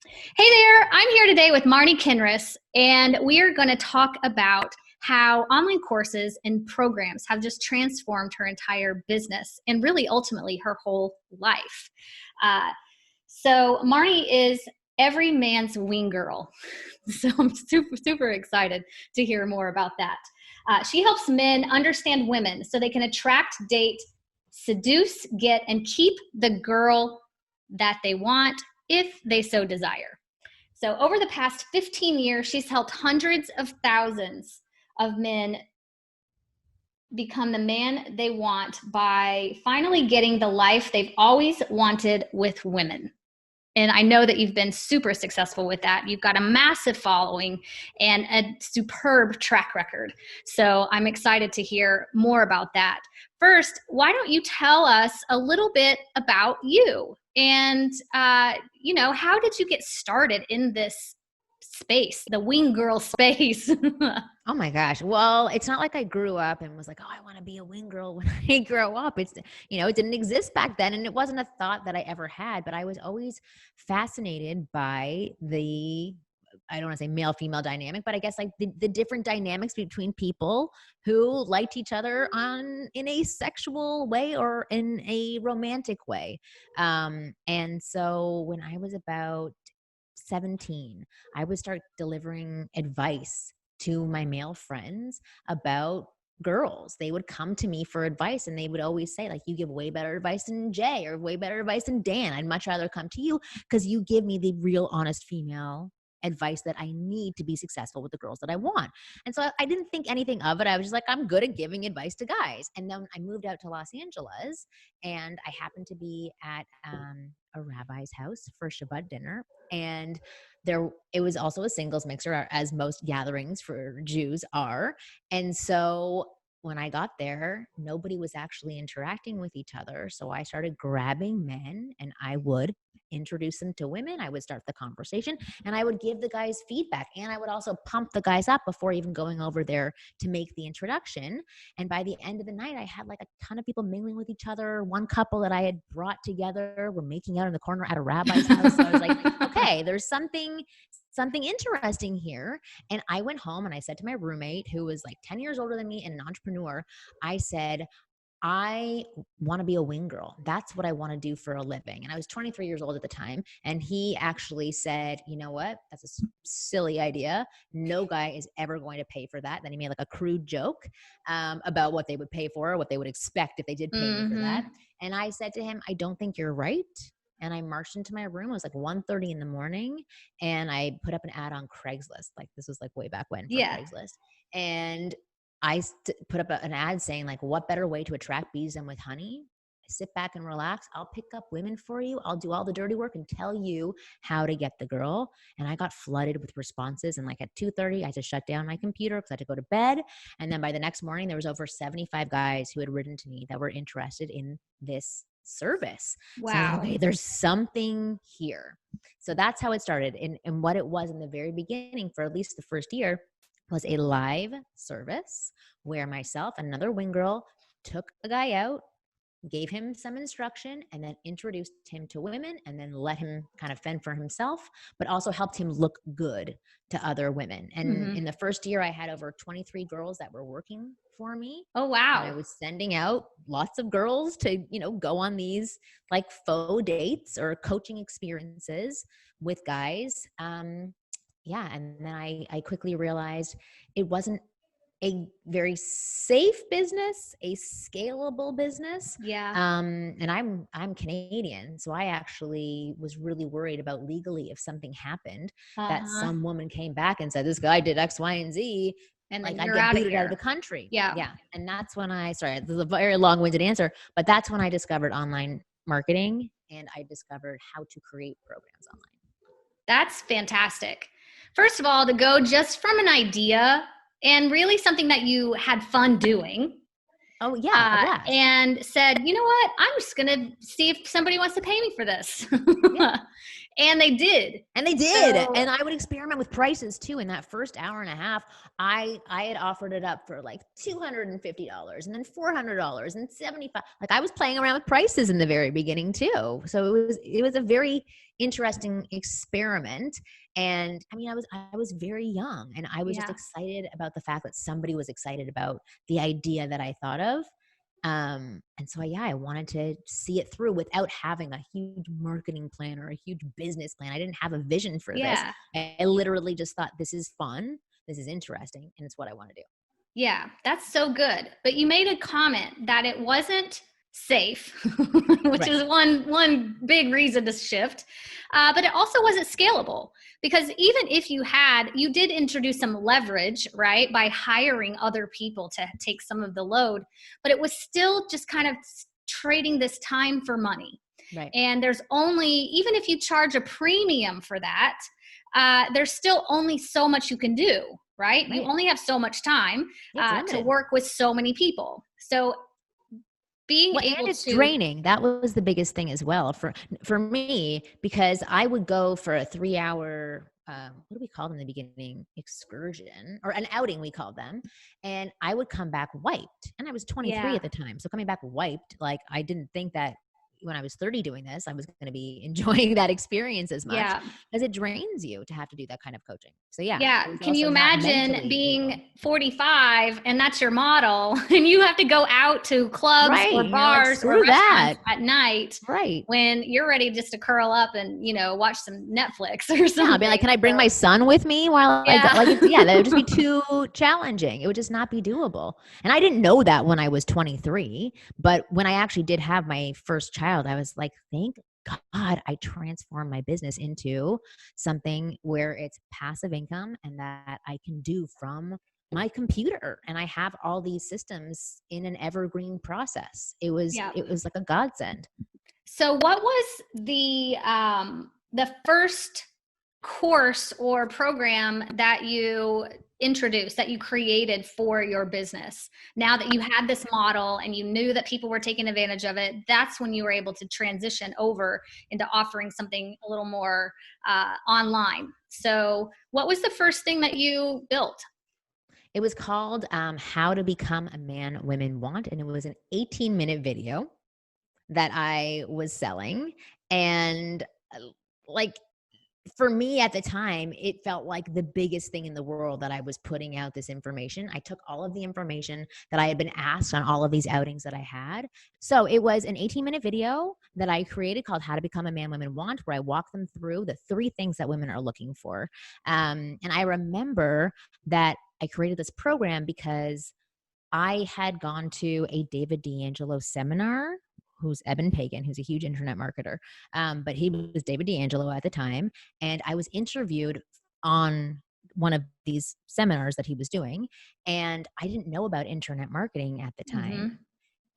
Hey there, I'm here today with Marni Kinrys, and we are going to talk about how online courses and programs have just transformed her entire business and really ultimately her whole life. Uh, so, Marni is every man's wing girl. So, I'm super excited to hear more about that. She helps men understand women so they can attract, date, seduce, get, and keep the girl that they want if they so desire. So, over the past 15 years, she's helped hundreds of thousands of men become the man they want by finally getting the life they've always wanted with women. And I know that you've been super successful with that. You've got a massive following and a superb track record. So I'm excited to hear more about that. First, why don't you tell us a little bit about you? And, how did you get started in this space, the wing girl space? Oh my gosh. Well, it's not like I grew up and was like, oh, I want to be a wing girl when I grow up. It didn't exist back then. And it wasn't a thought that I ever had, but I was always fascinated by I don't want to say male female dynamic, but I guess like the different dynamics between people who liked each other in a sexual way or in a romantic way. And so when I was about 17, I would start delivering advice to my male friends about girls. They would come to me for advice and they would always say, like, you give way better advice than Jay or way better advice than Dan. I'd much rather come to you because you give me the real honest female advice that I need to be successful with the girls that I want. And so I didn't think anything of it. I was just like, I'm good at giving advice to guys. And then I moved out to Los Angeles and I happened to be at a rabbi's house for Shabbat dinner. And it was also a singles mixer, as most gatherings for Jews are. And so when I got there, nobody was actually interacting with each other. So I started grabbing men and I would introduce them to women. I would start the conversation and I would give the guys feedback. And I would also pump the guys up before even going over there to make the introduction. And by the end of the night, I had like a ton of people mingling with each other. One couple that I had brought together were making out in the corner at a rabbi's house. So I was like, okay, there's something interesting here. And I went home and I said to my roommate, who was like 10 years older than me and an entrepreneur, I said, I want to be a wing girl. That's what I want to do for a living. And I was 23 years old at the time. And he actually said, you know what? That's a silly idea. No guy is ever going to pay for that. Then he made like a crude joke about what they would pay for, or what they would expect if they did pay me for that. And I said to him, I don't think you're right. And I marched into my room. It was like 1:30 in the morning. And I put up an ad on Craigslist. Like, this was like way back when for Craigslist. And I put up an ad saying, like, what better way to attract bees than with honey? Sit back and relax. I'll pick up women for you. I'll do all the dirty work and tell you how to get the girl. And I got flooded with responses. And like at 2:30, I had to shut down my computer because I had to go to bed. And then by the next morning, there was over 75 guys who had written to me that were interested in this service. Wow. So I was like, okay, there's something here. So that's how it started. And what it was in the very beginning, for at least the first year, was a live service where myself and another wing girl took a guy out, gave him some instruction, and then introduced him to women, and then let him kind of fend for himself, but also helped him look good to other women. And in the first year, I had over 23 girls that were working for me. Oh, wow. And I was sending out lots of girls to, go on these like faux dates or coaching experiences with guys. Yeah. And then I quickly realized it wasn't a very safe business, a scalable business. Yeah. And I'm Canadian. So I actually was really worried about legally if something happened, that some woman came back and said, this guy did X, Y, and Z. And like I'd get booted out of the country. Yeah. Yeah. And that's when sorry, this is a very long-winded answer, but that's when I discovered online marketing and I discovered how to create programs online. That's fantastic. First of all, to go just from an idea and really something that you had fun doing. Oh yeah. And said, you know what? I'm just going to see if somebody wants to pay me for this. And they did. And they did. So, And I would experiment with prices too. In that first hour and a half, I had offered it up for like $250 and then $400 and 75. Like I was playing around with prices in the very beginning too. So it was a very interesting experiment. And I mean, I was very young and I was just yeah. excited about the fact that somebody was excited about the idea that I thought of. And so I wanted to see it through without having a huge marketing plan or a huge business plan. I didn't have a vision for this. Yeah. I literally just thought, this is fun, this is interesting, and it's what I want to do. Yeah, that's so good. But you made a comment that it wasn't safe, which Right. is one big reason to shift. But it also wasn't scalable because even if you did introduce some leverage, right, by hiring other people to take some of the load, but it was still just kind of trading this time for money. Right. And there's only, even if you charge a premium for that, there's still only so much you can do, right? You only have so much time to work with so many people. So being able and it's to draining. That was the biggest thing as well for me, because I would go for a 3-hour what do we call them in the beginning? Excursion or an outing, we called them. And I would come back wiped. And I was 23 at the time. So coming back wiped, like I didn't think that when I was 30 doing this, I was going to be enjoying that experience as much, because it drains you to have to do that kind of coaching. So yeah. it was Can you also not imagine mentally being able. 45 and that's your model and you have to go out to clubs Right. or You're like, bars or screw restaurants that. at night Right. when you're ready just to curl up and, watch some Netflix or something. Yeah, I'll be like, can I bring my son with me while I go? Yeah. Like, that would just be too challenging. It would just not be doable. And I didn't know that when I was 23. But when I actually did have my first child, I was like, thank God I transformed my business into something where it's passive income and that I can do from my computer. And I have all these systems in an evergreen process. It was like a godsend. So what was the first course or program that you introduced, that you created for your business? Now that you had this model and you knew that people were taking advantage of it, that's when you were able to transition over into offering something a little more online. So what was the first thing that you built? It was called How to Become a Man Women Want. And it was an 18-minute video that I was selling. And like, for me at the time, it felt like the biggest thing in the world that I was putting out this information. I took all of the information that I had been asked on all of these outings that I had. So it was an 18-minute video that I created called How to Become a Man Women Want, where I walk them through the 3 things that women are looking for. And I remember that I created this program because I had gone to a David D'Angelo seminar, who's Eben Pagan, who's a huge internet marketer. But he was David D'Angelo at the time. And I was interviewed on one of these seminars that he was doing. And I didn't know about internet marketing at the time. Mm-hmm.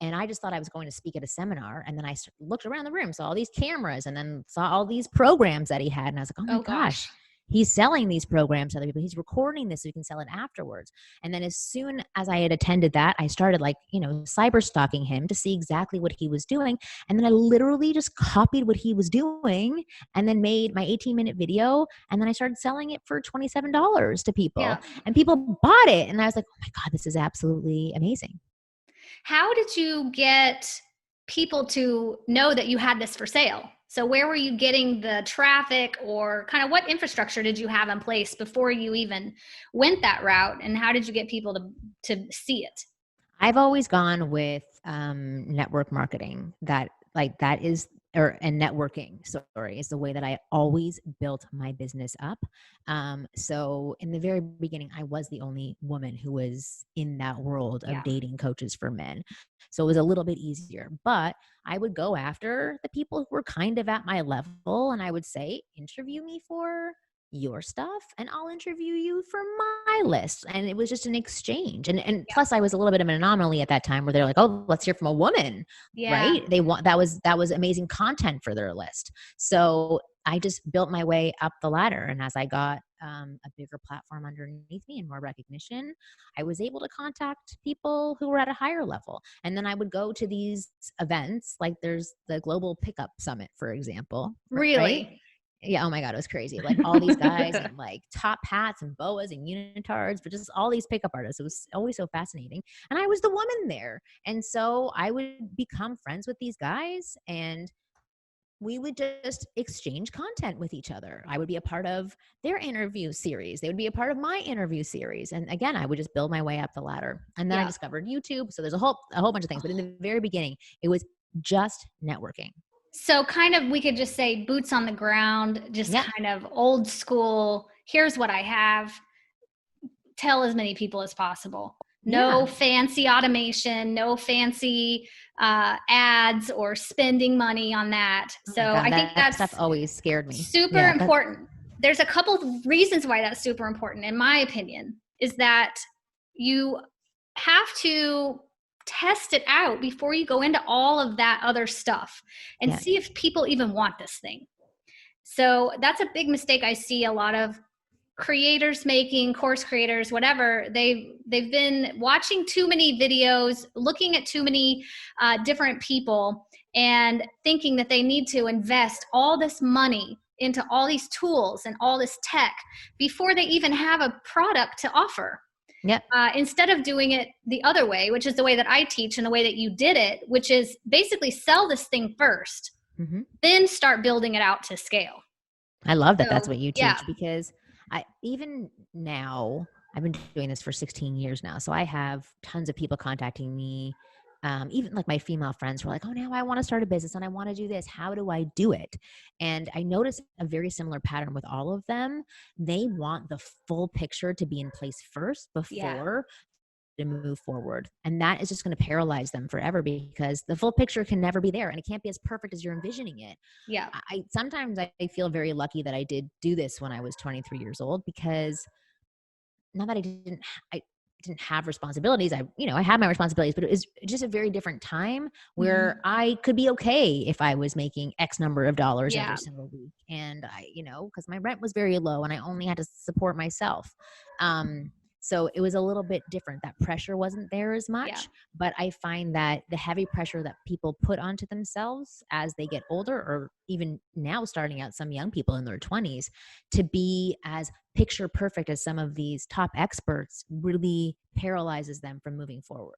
And I just thought I was going to speak at a seminar. And then I looked around the room, saw all these cameras, and then saw all these programs that he had. And I was like, oh my gosh. He's selling these programs to other people. He's recording this so he can sell it afterwards. And then as soon as I had attended that, I started cyber stalking him to see exactly what he was doing. And then I literally just copied what he was doing and then made my 18-minute video. And then I started selling it for $27 to people. Yeah. And people bought it. And I was like, oh my God, this is absolutely amazing. How did you get people to know that you had this for sale? So where were you getting the traffic, or kind of what infrastructure did you have in place before you even went that route? And how did you get people to see it? I've always gone with network marketing. And networking, sorry, is the way that I always built my business up. So in the very beginning, I was the only woman who was in that world of dating coaches for men. So it was a little bit easier, but I would go after the people who were kind of at my level, and I would say, interview me for your stuff and I'll interview you for my list. And it was just an exchange. And plus I was a little bit of an anomaly at that time where they're like, oh, let's hear from a woman. Right. They want, that was amazing content for their list. So I just built my way up the ladder. And as I got a bigger platform underneath me and more recognition, I was able to contact people who were at a higher level. And then I would go to these events, like there's the Global Pickup Summit, for example. Really? Right? Yeah. Oh my God. It was crazy. Like all these guys in like top hats and boas and unitards, but just all these pickup artists. It was always so fascinating. And I was the woman there. And so I would become friends with these guys and we would just exchange content with each other. I would be a part of their interview series. They would be a part of my interview series. And again, I would just build my way up the ladder. And then I discovered YouTube. So there's a whole bunch of things. But in the very beginning, it was just networking. So kind of, we could just say boots on the ground, just kind of old school. Here's what I have. Tell as many people as possible. No fancy automation, no fancy ads or spending money on that. So I think that stuff always scared me. Super important. There's a couple of reasons why that's super important, in my opinion, is that you have to test it out before you go into all of that other stuff and see if people even want this thing. So that's a big mistake I see a lot of creators making, course creators, whatever. They've been watching too many videos, looking at too many different people and thinking that they need to invest all this money into all these tools and all this tech before they even have a product to offer. Instead of doing it the other way, which is the way that I teach and the way that you did it, which is basically sell this thing first, then start building it out to scale. I love that. That's what you teach because even now, I've been doing this for 16 years now. So I have tons of people contacting me. Even like my female friends were like, oh, now I want to start a business and I want to do this. How do I do it? And I noticed a very similar pattern with all of them. They want the full picture to be in place first before to move forward. And that is just going to paralyze them forever because the full picture can never be there and it can't be as perfect as you're envisioning it. Sometimes I feel very lucky that I did do this when I was 23 years old because not that I didn't have responsibilities. I had my responsibilities, but it was just a very different time where I could be okay if I was making X number of dollars every single week. And because my rent was very low and I only had to support myself. So it was a little bit different. That pressure wasn't there as much, but I find that the heavy pressure that people put onto themselves as they get older, or even now starting out, some young people in their 20s, to be as picture perfect as some of these top experts really paralyzes them from moving forward.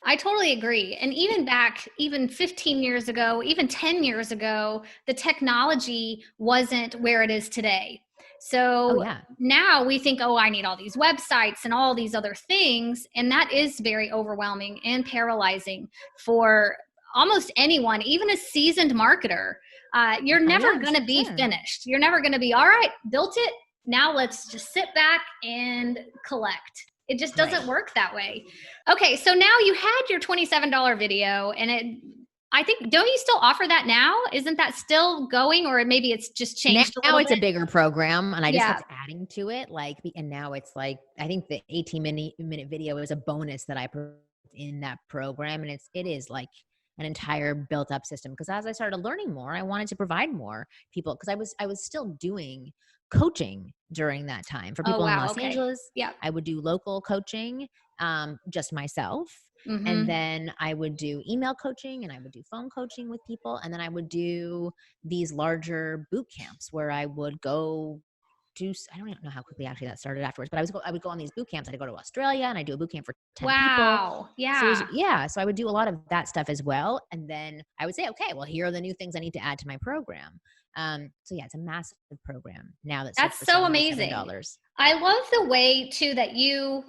I totally agree. And even 15 years ago, even 10 years ago, the technology wasn't where it is today. So now we think, oh, I need all these websites and all these other things. And that is very overwhelming and paralyzing for almost anyone, even a seasoned marketer. You're never going to be finished. You're never going to be, all right, built it. Now let's just sit back and collect. It just doesn't work that way. Okay, so now you had your $27 video and I think, don't you still offer that now? Isn't that still going, or maybe it's just changed now? It's a bigger program and I just kept adding to it. And now it's like, I think the 18-minute video is a bonus that I put in that program. And it is like an entire built up system. Because as I started learning more, I wanted to provide more people because I was still doing coaching during that time for people in Los Angeles. I would do local coaching, just myself. And then I would do email coaching and I would do phone coaching with people. And then I would do these larger boot camps where I would go do, I don't even know how quickly actually that started afterwards, but I would go on these boot camps. I'd go to Australia and I'd do a boot camp for 10 people. So I would do a lot of that stuff as well. And then I would say, okay, well, here are the new things I need to add to my program. It's a massive program now. That's so amazing. I love the way too that you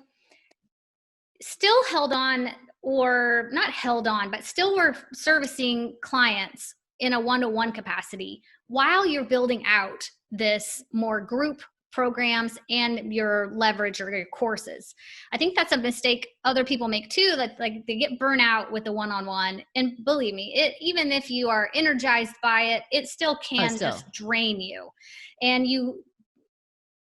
still held on, or not held on, but still were servicing clients in a one-to-one capacity while you're building out this more group programs and your leverage or your courses. I think that's a mistake other people make too, that like they get burnt out with the one-on-one. And believe me, even if you are energized by it, it still can just drain you. And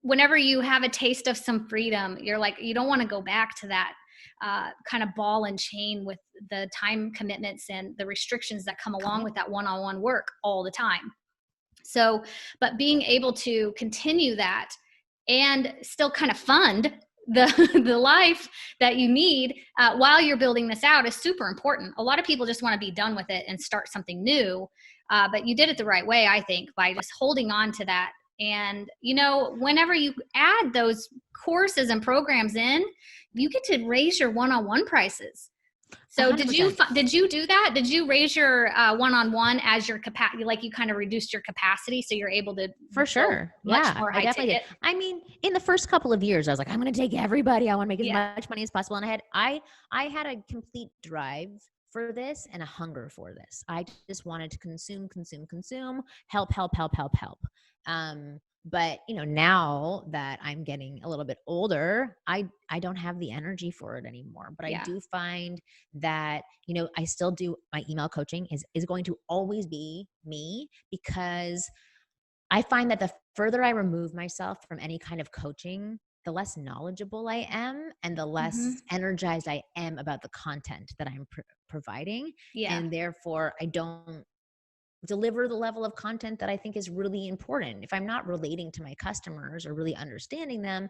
whenever you have a taste of some freedom, you're like, you don't want to go back to that kind of ball and chain with the time commitments and the restrictions that come along with that one-on-one work all the time. So, but being able to continue that and still kind of fund the life that you need while you're building this out is super important. A lot of people just want to be done with it and start something new. But you did it the right way, I think, by just holding on to that. And, you know, whenever you add those courses and programs in, you get to raise your one-on-one prices. So 100%. did you do that? Did you raise your one-on-one as your capacity, like you kind of reduced your capacity so you're able to For sure. much Yeah, more I high definitely ticket? did. I mean, in the first couple of years, I was like, I'm going to take everybody. I want to make as Yeah. much money as possible. And I had a complete drive for this and a hunger for this. I just wanted to consume, help, help, help, help, help. But you know, now that I'm getting a little bit older, I don't have the energy for it anymore. But I Yeah. do find that, you know, I still do my email coaching is going to always be me, because I find that the further I remove myself from any kind of coaching, the less knowledgeable I am and the less Mhm. energized I am about the content that I'm providing. Yeah. And therefore, I don't deliver the level of content that I think is really important. If I'm not relating to my customers or really understanding them,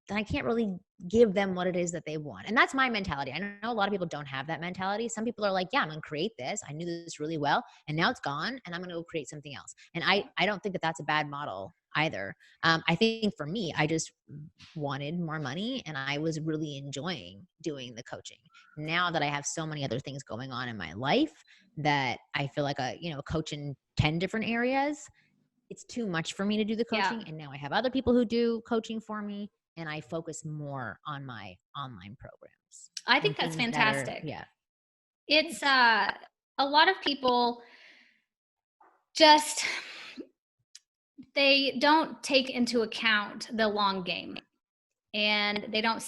then I can't really give them what it is that they want. And that's my mentality. I know a lot of people don't have that mentality. Some people are like, yeah, I'm going to create this. I knew this really well and now it's gone and I'm going to go create something else. And I don't think that that's a bad model either. I think for me, I just wanted more money and I was really enjoying doing the coaching. Now that I have so many other things going on in my life that I feel like a coach in 10 different areas, it's too much for me to do the Yeah. coaching. And now I have other people who do coaching for me and I focus more on my online programs I and think that's things that are, fantastic. yeah. It's Thanks. a lot of people just they don't take into account the long game, and they don't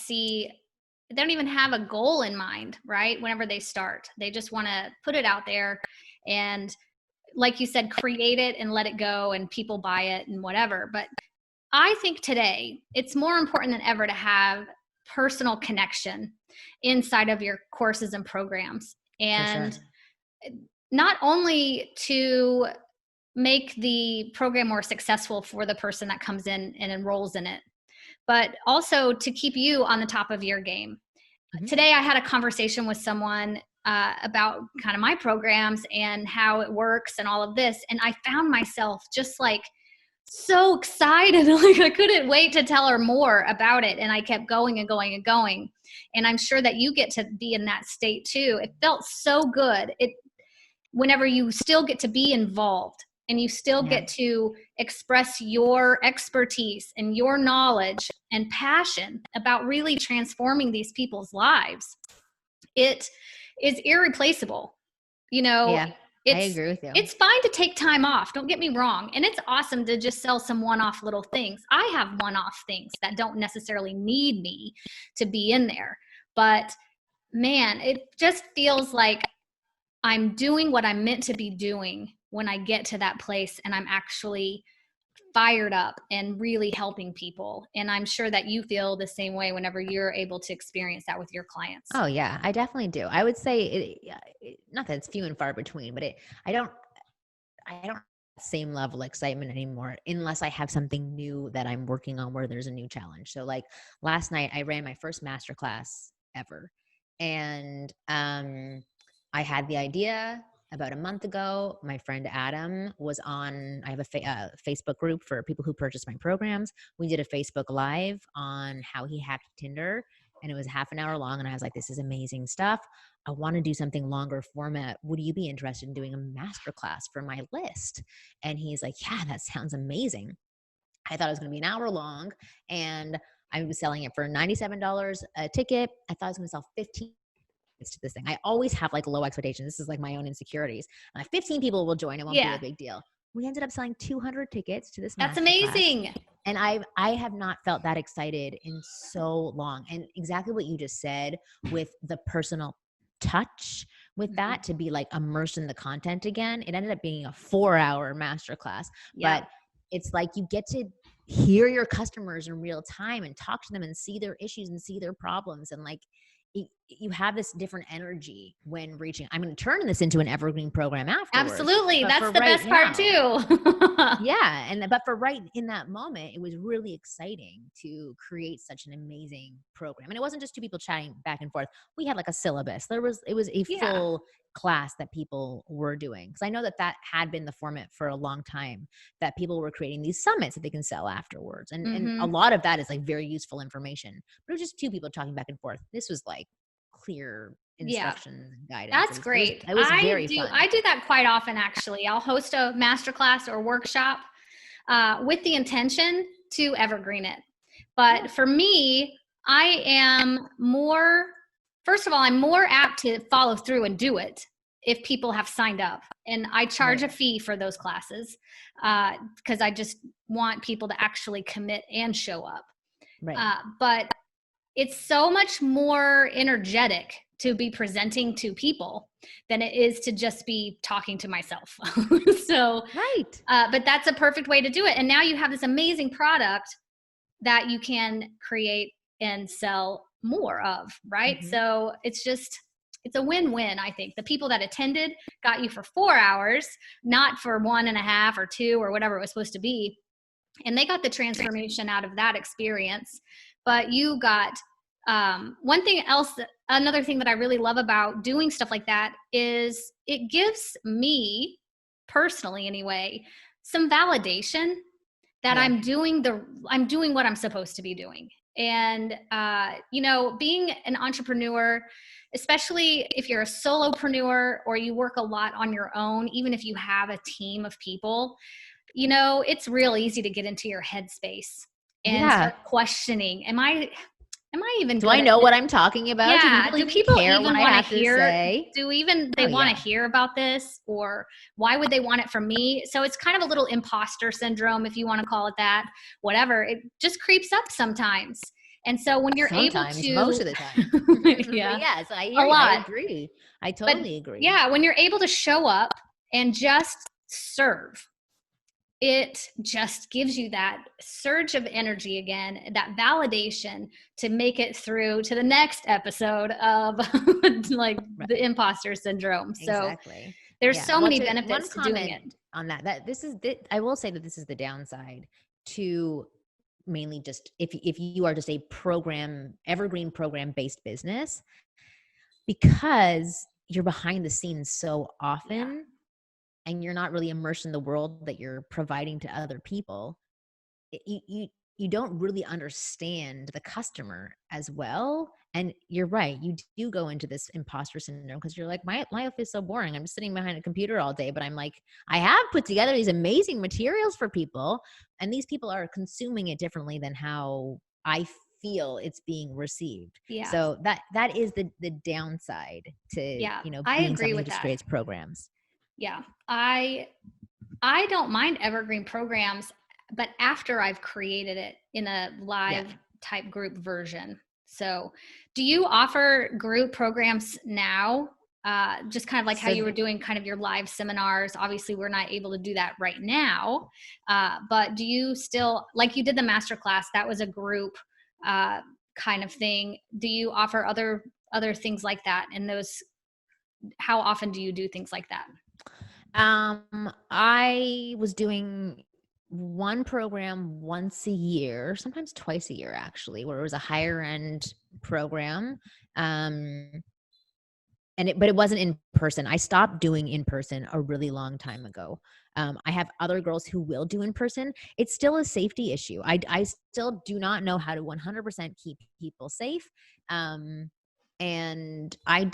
even have a goal in mind, right? Whenever they start, they just want to put it out there and, like you said, create it and let it go and people buy it and whatever. But I think today it's more important than ever to have personal connection inside of your courses and programs. For sure. And not only to make the program more successful for the person that comes in and enrolls in it, but also to keep you on the top of your game. Mm-hmm. Today, I had a conversation with someone about kind of my programs and how it works and all of this. And I found myself just like so excited. Like I couldn't wait to tell her more about it. And I kept going and going and going. And I'm sure that you get to be in that state too. It felt so good. Whenever you still get to be involved and you still Yeah. get to express your expertise and your knowledge and passion about really transforming these people's lives, it is irreplaceable. You know, Yeah. I it's agree with you. it's fine to take time off, don't get me wrong, and it's awesome to just sell some one-off little things. I have one-off things that don't necessarily need me to be in there, but man, it just feels like I'm doing what I'm meant to be doing when I get to that place and I'm actually fired up and really helping people. And I'm sure that you feel the same way whenever you're able to experience that with your clients. Oh yeah, I definitely do. I would say not that it's few and far between, but I don't have the same level of excitement anymore unless I have something new that I'm working on where there's a new challenge. So like last night I ran my first masterclass ever. And I had the idea about a month ago. My friend Adam was on, I have a Facebook group for people who purchase my programs. We did a Facebook Live on how he hacked Tinder, and it was half an hour long. And I was like, this is amazing stuff. I want to do something longer format. Would you be interested in doing a masterclass for my list? And he's like, yeah, that sounds amazing. I thought it was going to be an hour long, and I was selling it for $97 a ticket. I thought I was going to sell 15 to this thing. I always have like low expectations. This is like my own insecurities. 15 people will join. It won't be a big deal. We ended up selling 200 tickets to this That's masterclass. amazing. And I have not felt that excited in so long. And exactly what you just said with the personal touch with that, to be like immersed in the content again. It ended up being a 4-hour masterclass, but it's like you get to hear your customers in real time and talk to them and see their issues and see their problems. And like, you have this different energy when reaching. I'm going to turn this into an evergreen program afterwards. Absolutely. But That's the right best part too. yeah. But for right in that moment, it was really exciting to create such an amazing program. And it wasn't just two people chatting back and forth. We had like a syllabus. It was a full class that people were doing. Because I know that had been the format for a long time, that people were creating these summits that they can sell afterwards. And a lot of that is like very useful information. But it was just two people talking back and forth. This was like clear instructions and guidance. That's great. It was very fun. I do that quite often, actually. I'll host a masterclass or workshop with the intention to evergreen it. But for me, I am first of all, I'm more apt to follow through and do it if people have signed up. And I charge a fee for those classes because I just want people to actually commit and show up. Right. But it's so much more energetic to be presenting to people than it is to just be talking to myself. So, but that's a perfect way to do it. And now you have this amazing product that you can create and sell more of, right? So it's a win-win, I think. The people that attended got you for 4 hours, not for 1.5 or 2 or whatever it was supposed to be. And they got the transformation out of that experience. But you got another thing that I really love about doing stuff like that is it gives me personally anyway, some validation that I'm doing what I'm supposed to be doing. And, being an entrepreneur, especially if you're a solopreneur or you work a lot on your own, even if you have a team of people, it's real easy to get into your headspace and start questioning, am I even do I know what I'm talking about? Yeah. Do people even want to hear? They want to hear about this, or why would they want it from me? So it's kind of a little imposter syndrome, if you want to call it that, whatever. It just creeps up sometimes. And so when you're able to, most of the time, yes, I agree. I totally agree. Yeah. When you're able to show up and just serve, it just gives you that surge of energy again, that validation to make it through to the next episode of the imposter syndrome. So there's so many benefits to doing it. On that I will say that this is the downside to mainly just if you are just a evergreen program based business, because you're behind the scenes so often. And you're not really immersed in the world that you're providing to other people, you don't really understand the customer as well. And you're right, you do go into this imposter syndrome because you're like, my life is so boring. I'm just sitting behind a computer all day, but I'm like, I have put together these amazing materials for people, and these people are consuming it differently than how I feel it's being received. So that is the downside to being something that just creates programs. Yeah, I don't mind evergreen programs, but after I've created it in a live type group version. So do you offer group programs now? Just kind of like how you were doing kind of your live seminars. Obviously, we're not able to do that right now. But do you still, like you did the masterclass, that was a group kind of thing. Do you offer other things like that? And how often do you do things like that? I was doing one program once a year, sometimes twice a year actually, where it was a higher end program. But it wasn't in person. I stopped doing in person a really long time ago. I have other girls who will do in person. It's still a safety issue. I still do not know how to 100% keep people safe. And I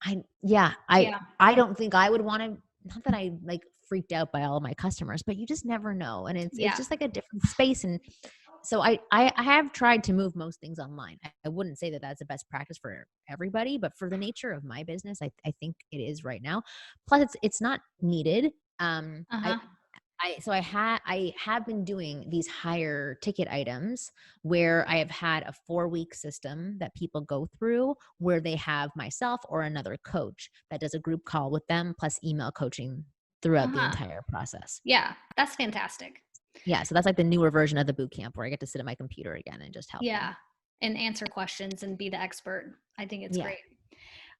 don't think I would want to. Not that I like freaked out by all of my customers, but you just never know. And it's just like a different space. And so I have tried to move most things online. I wouldn't say that that's the best practice for everybody, but for the nature of my business, I think it is right now. Plus it's not needed. I have been doing these higher ticket items where I have had a 4-week system that people go through where they have myself or another coach that does a group call with them plus email coaching throughout the entire process. Yeah, that's fantastic. Yeah, so that's like the newer version of the boot camp where I get to sit at my computer again and just help them. And answer questions and be the expert. I think it's great.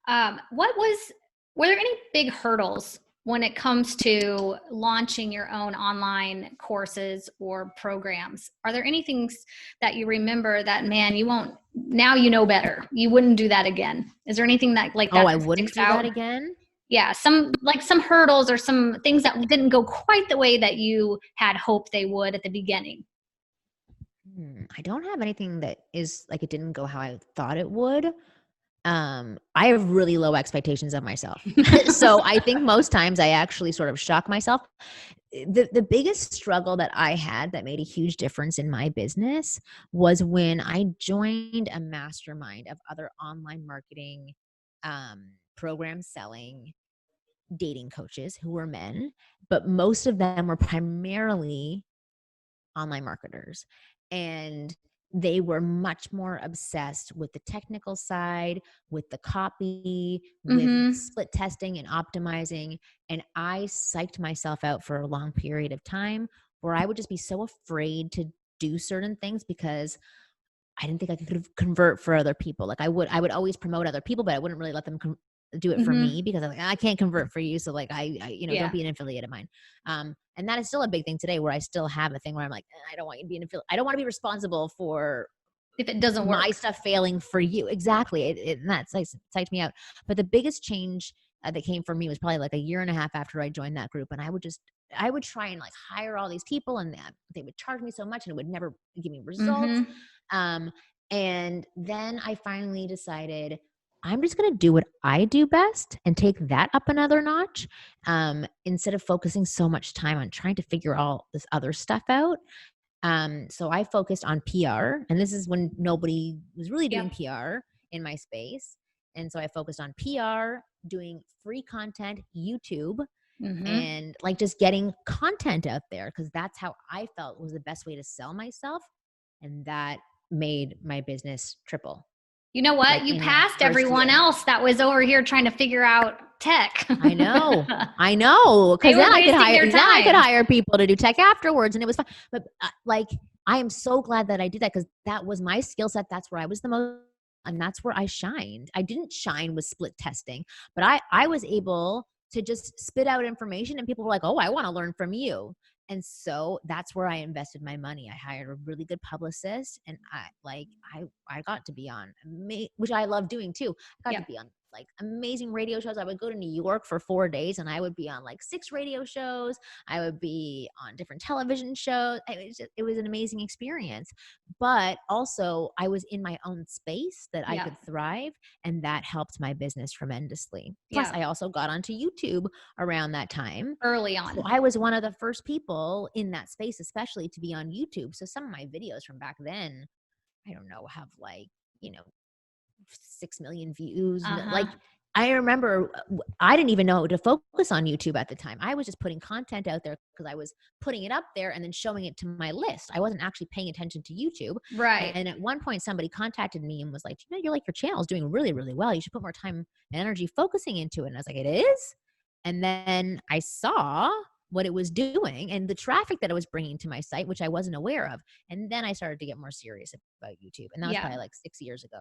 Were there any big hurdles when it comes to launching your own online courses or programs? Are there any things that you remember that, man, you won't, now you know better, you wouldn't do that again? Is there anything that like Oh, that I that wouldn't sticks do out? that again. Yeah, some hurdles or some things that didn't go quite the way that you had hoped they would at the beginning. I don't have anything that is like it didn't go how I thought it would. I have really low expectations of myself. So I think most times I actually sort of shock myself. The biggest struggle that I had that made a huge difference in my business was when I joined a mastermind of other online marketing, program selling dating coaches who were men, but most of them were primarily online marketers. And they were much more obsessed with the technical side, with the copy, with Mm-hmm. split testing and optimizing. And I psyched myself out for a long period of time where I would just be so afraid to do certain things because I didn't think I could convert for other people. Like I would always promote other people, but I wouldn't really let them do it for Mm-hmm. me because I'm like, I can't convert for you. So like, don't Yeah. be an affiliate of mine. And that is still a big thing today where I still have a thing where I'm like, I don't want you to be an affiliate. I don't want to be responsible for If it doesn't my work. stuff failing for you. Exactly. And that psyched me out. But the biggest change that came for me was probably like a year and a half after I joined that group. And I would try and like hire all these people and they would charge me so much and it would never give me results. Mm-hmm. Um, and then I finally decided I'm just going to do what I do best and take that up another notch, instead of focusing so much time on trying to figure all this other stuff out. So I focused on PR, and this is when nobody was really Yep. doing PR in my space. And so I focused on PR, doing free content, YouTube, Mm-hmm. and like just getting content out there because that's how I felt was the best way to sell myself. And that made my business triple You know what? like You in that passed first everyone year. else that was over here trying to figure out tech. I know. I know. They Cause were then wasting their I could time. hire people to do tech afterwards and it was fun. But like, I am so glad that I did that because that was my skill set. That's where I was the most, and that's where I shined. I didn't shine with split testing, but I was able to just spit out information and people were like, oh, I want to learn from you. And so that's where I invested my money. I hired a really good publicist and I got to be on, which I love doing too. I got Yep. to be on like amazing radio shows. I would go to New York for 4 days and I would be on like 6 radio shows. I would be on different television shows. It was an amazing experience. But also I was in my own space that I Yep. could thrive and that helped my business tremendously. Plus Yep. I also got onto YouTube around that time. Early So on. I was one of the first people in that space, especially to be on YouTube. So some of my videos from back then, I don't know, have like, you know, 6 million views. Uh-huh. Like I remember I didn't even know to focus on YouTube at the time. I was just putting content out there because I was putting it up there and then showing it to my list. I wasn't actually paying attention to YouTube. Right. And at one point somebody contacted me and was like, you're like your channel is doing really, really well. You should put more time and energy focusing into it. And I was like, it is? And then I saw what it was doing and the traffic that it was bringing to my site, which I wasn't aware of. And then I started to get more serious about YouTube. And that was Yeah. probably like 6 years ago.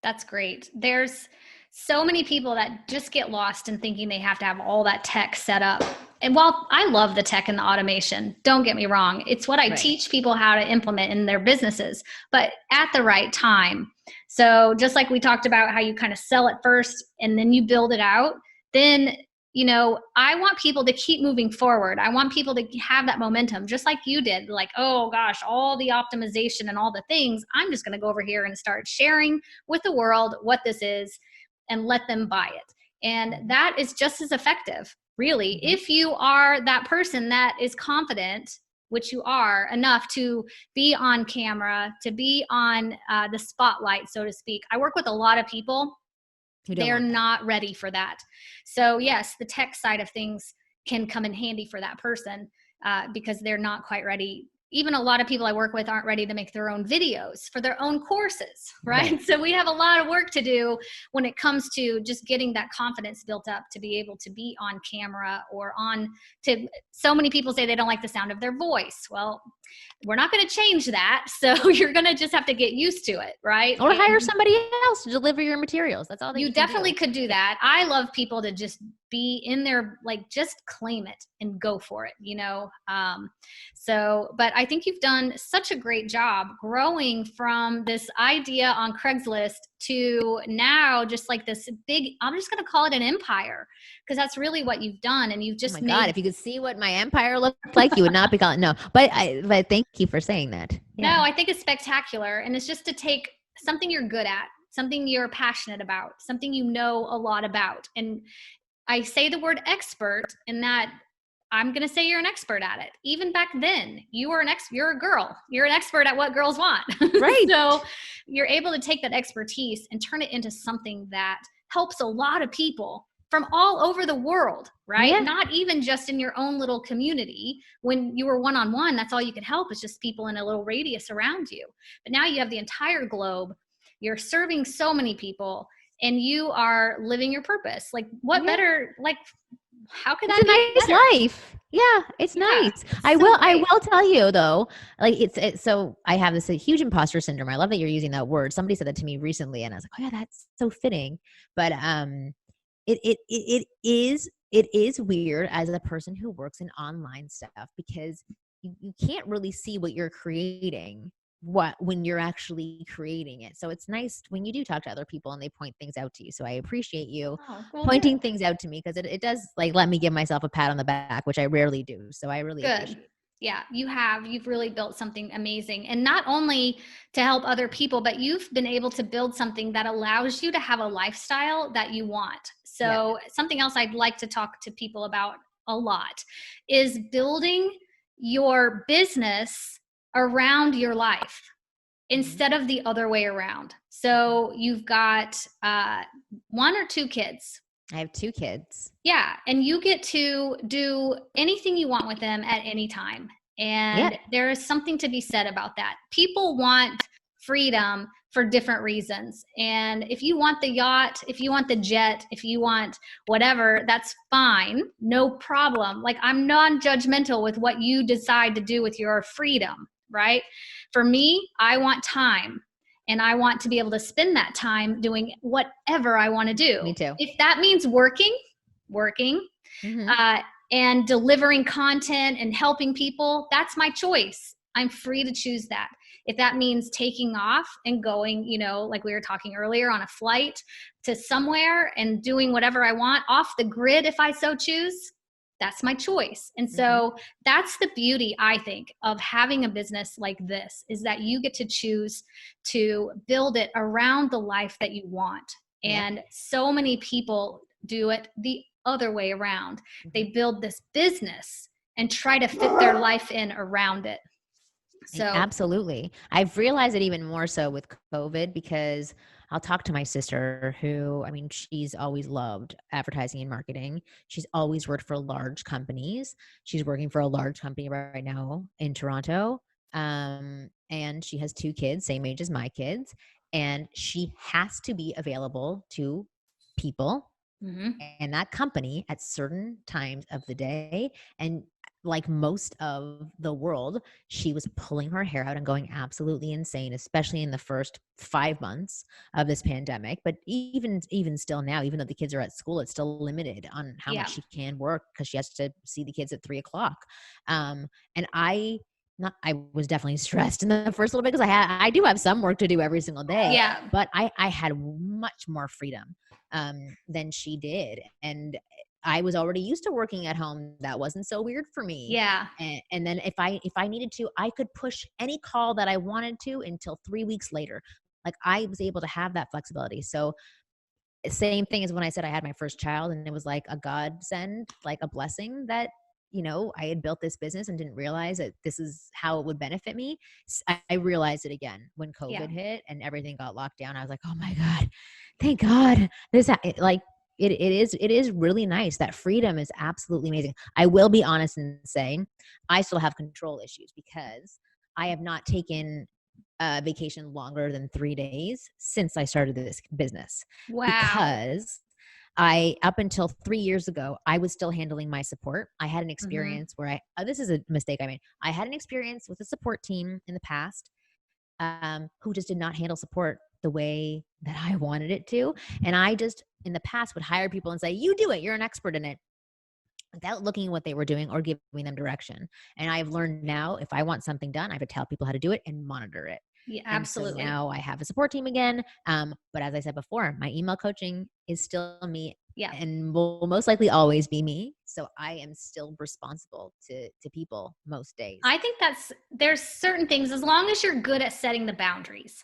That's great. There's so many people that just get lost in thinking they have to have all that tech set up. And while I love the tech and the automation, don't get me wrong, it's what I Right. teach people how to implement in their businesses, but at the right time. So just like we talked about how you kind of sell it first and then you build it out, then I want people to keep moving forward. I want people to have that momentum, just like you did. Like, oh gosh, all the optimization and all the things. I'm just going to go over here and start sharing with the world what this is and let them buy it. And that is just as effective, really. If you are that person that is confident, which you are enough to be on camera, to be on the spotlight, so to speak. I work with a lot of people. They're not ready for that. So yes, the tech side of things can come in handy for that person because they're not quite ready even a lot of people I work with aren't ready to make their own videos for their own courses, right? Right. So we have a lot of work to do when it comes to just getting that confidence built up to be able to be on camera or on to, so many people say they don't like the sound of their voice. Well, we're not going to change that. So you're going to just have to get used to it, right? Or hire And somebody else to deliver your materials. That's all that you you can definitely do. could do that. I love people to just be in there, like just claim it and go for it, you know? But I think you've done such a great job growing from this idea on Craigslist to now just like this big, I'm just going to call it an empire, because that's really what you've done. And you've Oh just my God, made, if you could see what my empire looked like, you would not be calling. No, but thank you for saying that. no, Yeah. I think it's spectacular. And it's just to take something you're good at, something you're passionate about, something you know a lot about. And I say the word expert in that I'm going to say you're an expert at it. Even back then, you're a girl. You're an expert at what girls want. Right. So you're able to take that expertise and turn it into something that helps a lot of people from all over the world, right? Yeah. Not even just in your own little community. When you were one-on-one, that's all you could help is just people in a little radius around you. But now you have the entire globe. You're serving so many people and you are living your purpose. Like what better, like how could It's that a be nice better? life. Yeah, it's Yeah, nice. it's I so great. will tell you though, like it's so I have this huge imposter syndrome. I love that you're using that word. Somebody said that to me recently and I was like, "Oh yeah, that's so fitting." But it is weird as a person who works in online stuff because you can't really see what you're creating when you're actually creating it. So it's nice when you do talk to other people and they point things out to you. So I appreciate you Oh, well, pointing good. things out to me because it does like let me give myself a pat on the back, which I rarely do. So I really Good. appreciate it. Yeah, you've really built something amazing. And not only to help other people, but you've been able to build something that allows you to have a lifestyle that you want. Yeah. So something else I'd like to talk to people about a lot is building your business around your life Mhm. instead of the other way around. So you've got one or two kids. I have 2 kids. Yeah, and you get to do anything you want with them at any time. Yep. And there is something to be said about that. People want freedom for different reasons. And if you want the yacht, if you want the jet, if you want whatever, that's fine. No problem. Like I'm non-judgmental with what you decide to do with your freedom, right? For me, I want time. And I want to be able to spend that time doing whatever I want to do. Me too. If that means working, Mhm. uh, and delivering content and helping people, that's my choice. I'm free to choose that. If that means taking off and going, you know, like we were talking earlier, on a flight to somewhere and doing whatever I want off the grid, if I so choose, that's my choice. And Mhm. so that's the beauty, I think, of having a business like this, is that you get to choose to build it around the life that you want. Yep. And so many people do it the other way around. They Mhm. build this business and try to fit their life in around it. So, Absolutely. I've realized it even more so with COVID because I'll talk to my sister who, I mean, she's always loved advertising and marketing. She's always worked for large companies. She's working for a large company right now in Toronto. And she has 2 kids, same age as my kids. And she has to be available to people mhm, and that company at certain times of the day. And like most of the world, she was pulling her hair out and going absolutely insane, especially in the first 5 months of this pandemic. But even still now, even though the kids are at school, it's still limited on how yeah, much she can work because she has to see the kids at 3 o'clock. And I was definitely stressed in the first little bit because I do have some work to do every single day, yeah, but I had much more freedom than she did. And I was already used to working at home. That wasn't so weird for me. yeah, And then if I needed to, I could push any call that I wanted to until 3 weeks later. Like I was able to have that flexibility. So same thing as when I said I had my first child and it was like a godsend, like a blessing that, I had built this business and didn't realize that this is how it would benefit me. I realized it again when yeah. COVID hit and everything got locked down. I was like, oh my God, thank God. Like it is really nice. That freedom is absolutely amazing. I will be honest and say I still have control issues because I have not taken a vacation longer than 3 days since I started this business. Wow. Because up until 3 years ago, I was still handling my support. I had an Mm-hmm. experience where this is a mistake I made. I had an experience with a support team in the past, who just did not handle support the way that I wanted it to. And I just, in the past, would hire people and say, you do it, you're an expert in it, without looking at what they were doing or giving them direction. And I've learned now, if I want something done, I have to tell people how to do it and monitor it. Yeah, And so absolutely. now I have a support team again. But as I said before, my email coaching is still me Yeah. and will most likely always be me. So I am still responsible to people most days. I think there's certain things, as long as you're good at setting the boundaries,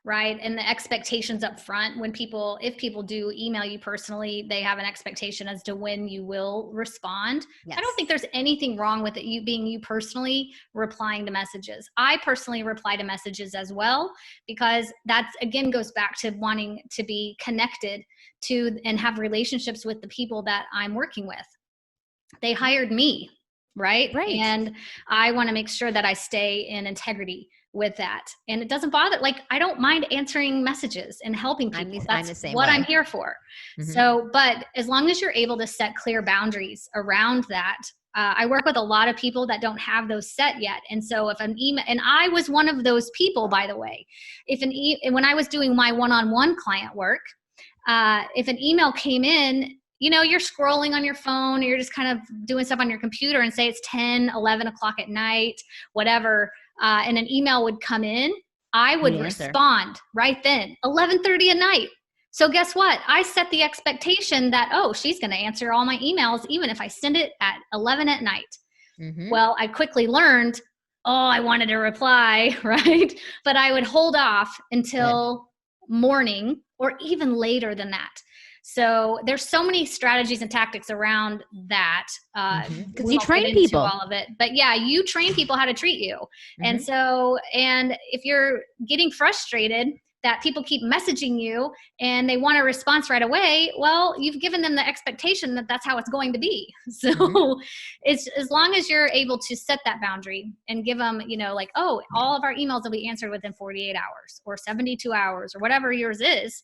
right? And the expectations up front. If people do email you personally, they have an expectation as to when you will respond. I don't Yes. think there's anything wrong with it, you being you personally replying to messages. I personally reply to messages as well, because that's, again, goes back to wanting to be connected to and have relationships with the people that I'm working with. They hired me, right? Right. And I want to make sure that I stay in integrity with that. And it doesn't bother, like, I don't mind answering messages and helping people. I'm That's the same what I'm way. here for. Mm-hmm. So, but as long as you're able to set clear boundaries around that, I work with a lot of people that don't have those set yet. And so if an email, and I was one of those people, by the way, when I was doing my one-on-one client work, if an email came in, you're scrolling on your phone, or you're just kind of doing stuff on your computer, and say it's 10, 11 o'clock at night, whatever, and an email would come in, I would You answer. respond right then, 11:30 at night. So guess what? I set the expectation that, oh, she's going to answer all my emails, even if I send it at 11 at night. Mm-hmm. Well, I quickly learned, oh, I wanted to reply, right? But I would hold off Good. until morning or even later than that. So there's so many strategies and tactics around that. Because We you won't get train into people. all of it, but yeah, you train people how to treat you. Mm-hmm. And if you're getting frustrated that people keep messaging you and they want a response right away, well, you've given them the expectation that that's how it's going to be. So Mm-hmm. it's, as long as you're able to set that boundary and give them, like, oh, Yeah. all of our emails will be answered within 48 hours or 72 hours or whatever yours is,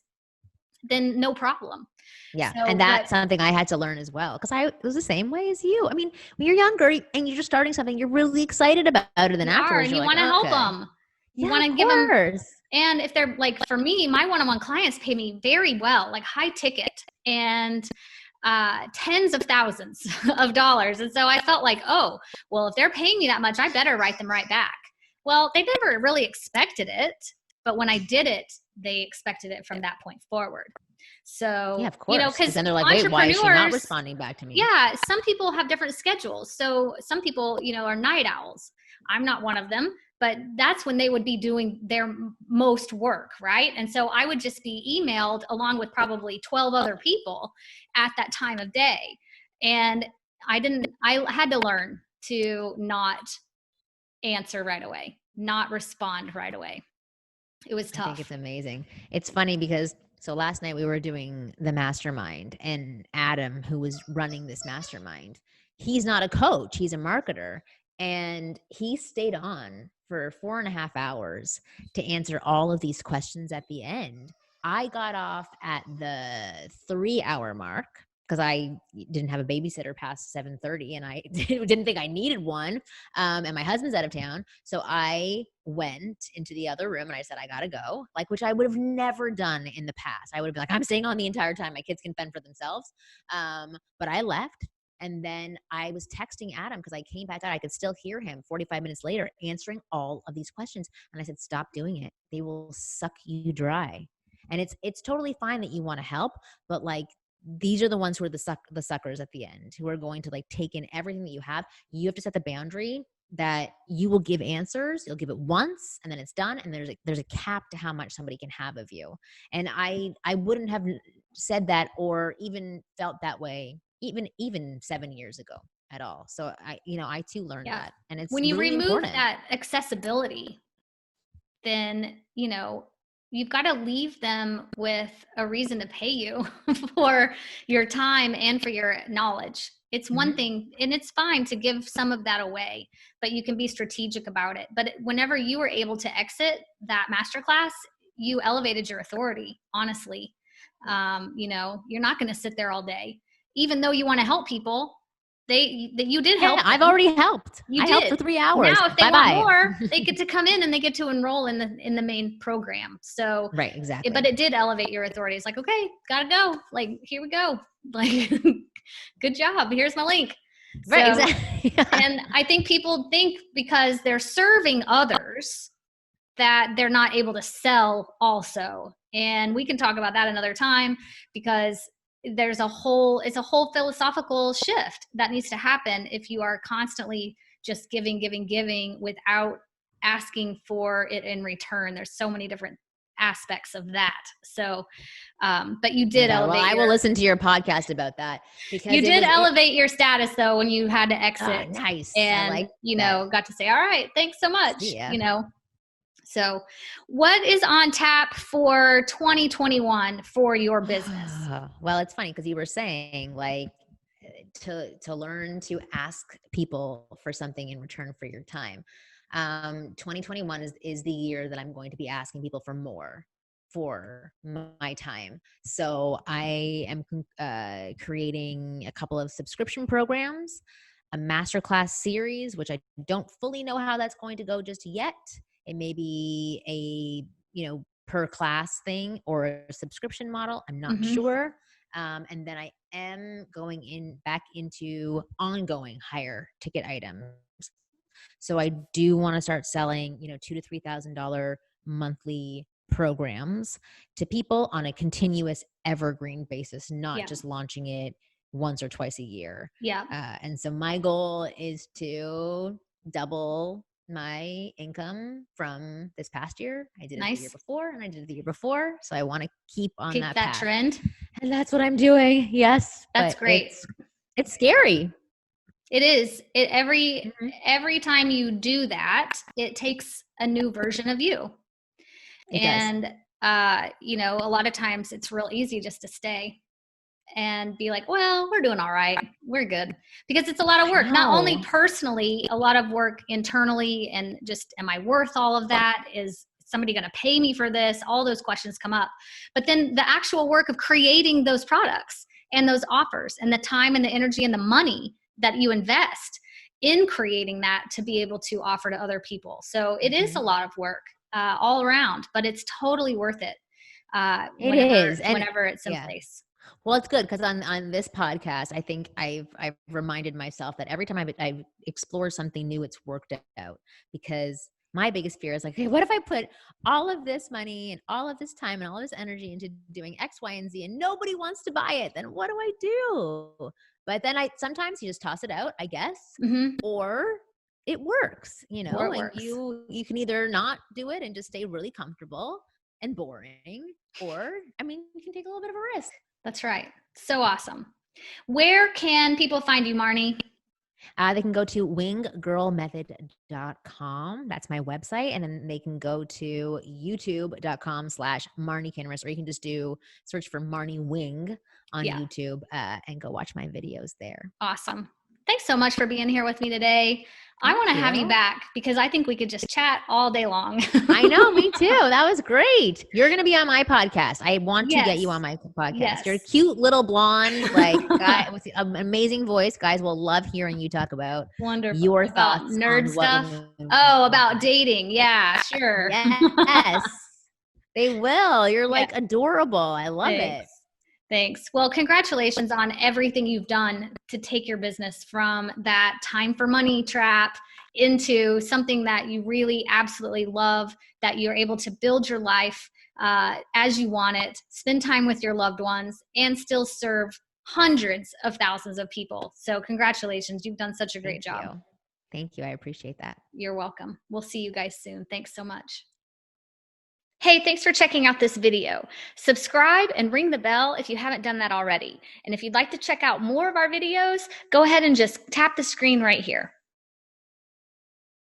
then no problem. Yeah. So, And but that's something I had to learn as well. Because I was the same way as you. I mean, when you're younger and you're just starting something, you're really excited about it. And then you are, afterwards, and you're you like, want to help okay. them. You Yeah, want of to give them. course. And if they're like, for me, my one-on-one clients pay me very well, like high ticket and tens of thousands of dollars. And so I felt like, oh, well, if they're paying me that much, I better write them right back. Well, they never really expected it, but when I did it, they expected it from that point forward. Yeah, So, of course. Because because then they're like, wait, why is she not entrepreneurs, responding back to me? yeah, some people have different schedules. So some people, are night owls. I'm not one of them, but that's when they would be doing their most work, right? And so I would just be emailed along with probably 12 other people at that time of day. And I had to learn to not answer right away, not respond right away. It was I think tough. it's amazing. It's funny because so last night we were doing the mastermind, and Adam, who was running this mastermind, he's not a coach, he's a marketer. And he stayed on for 4.5 hours to answer all of these questions at the end. I got off at the 3 hour mark because I didn't have a babysitter past 7:30, and I didn't think I needed one. And my husband's out of town. So I went into the other room and I said, I gotta go, like, which I would have never done in the past. I would have been like, I'm staying on the entire time. My kids can fend for themselves. But I left. And then I was texting Adam because I came back out. I could still hear him 45 minutes later answering all of these questions. And I said, stop doing it. They will suck you dry. And it's totally fine that you want to help, but like, these are the ones who are the suckers at the end, who are going to like take in everything that you have. You have to set the boundary that you will give answers. You'll give it once and then it's done. And there's a cap to how much somebody can have of you. And I wouldn't have said that or even felt that way even 7 years ago at all. So I too learned Yeah. that, and it's When you really remove important. that accessibility, then, you've got to leave them with a reason to pay you for your time and for your knowledge. It's one thing, and it's fine to give some of that away, but you can be strategic about it. But whenever you were able to exit that masterclass, you elevated your authority, honestly. You know, you're not going to sit there all day, even though you want to help people. You did help. I've already helped. I helped for 3 hours. Now, if they want more, they get to come in and they get to enroll in the main program. So, right, exactly. But it did elevate your authority. It's like, okay, gotta go. Like, here we go. Like, good job. Here's my link. Right, exactly. And I think people think because they're serving others that they're not able to sell also. And we can talk about that another time, because it's a whole philosophical shift that needs to happen if you are constantly just giving without asking for it in return. There's so many different aspects of that. So, but you did elevate. Well, I will listen to your podcast about that, because you did elevate your status though when you had to exit. Nice. And got to say, all right, thanks so much. So what is on tap for 2021 for your business? Well, it's funny because you were saying like to learn to ask people for something in return for your time. 2021 is the year that I'm going to be asking people for more for my time. So I am creating a couple of subscription programs, a masterclass series, which I don't fully know how that's going to go just yet. It may be a, per class thing or a subscription model. I'm not sure. And then I am going back into ongoing higher ticket items. So I do want to start selling, $2,000 to $3,000 monthly programs to people on a continuous evergreen basis, not just launching it once or twice a year. Yeah. And so my goal is to double my income from this past year. I did it the year before, and I did it the year before. So I want to keep that path. Trend. And that's what I'm doing. Yes. That's great. It's scary. It is. Every time you do that, it takes a new version of you. It does. A lot of times it's real easy just to stay and be like, well, we're doing all right. We're good. Because it's a lot of work, not only personally, a lot of work internally, and just, am I worth all of that? Is somebody going to pay me for this? All those questions come up. But then the actual work of creating those products and those offers, and the time and the energy and the money that you invest in creating that to be able to offer to other people. So it is a lot of work all around, but it's totally worth it. Whenever it's in place. Well, it's good because on this podcast, I think I've reminded myself that every time I've explored something new, it's worked out. Because my biggest fear is like, hey, what if I put all of this money and all of this time and all this energy into doing X, Y, and Z, and nobody wants to buy it? Then what do I do? But then sometimes you just toss it out, I guess, or it works, and you can either not do it and just stay really comfortable and boring, or, you can take a little bit of a risk. That's right. So awesome. Where can people find you, Marni? They can go to winggirlmethod.com. That's my website. And then they can go to youtube.com/Marni Kinrys, or you can just search for Marni Wing on YouTube and go watch my videos there. Awesome. Thanks so much for being here with me today. I want to have you back because I think we could just chat all day long. I know, me too. That was great. You're going to be on my podcast. I want to get you on my podcast. Yes. You're a cute little blonde, guy with an amazing voice. Guys will love hearing you talk about your thoughts, nerd stuff. About dating. Yeah, sure. Yes, they will. You're adorable. I love it. Thanks. Well, congratulations on everything you've done to take your business from that time for money trap into something that you really absolutely love, that you're able to build your life as you want it, spend time with your loved ones, and still serve hundreds of thousands of people. So congratulations. You've done such a great job. Thank you. I appreciate that. You're welcome. We'll see you guys soon. Thanks so much. Hey, thanks for checking out this video. Subscribe and ring the bell if you haven't done that already. And if you'd like to check out more of our videos, go ahead and just tap the screen right here.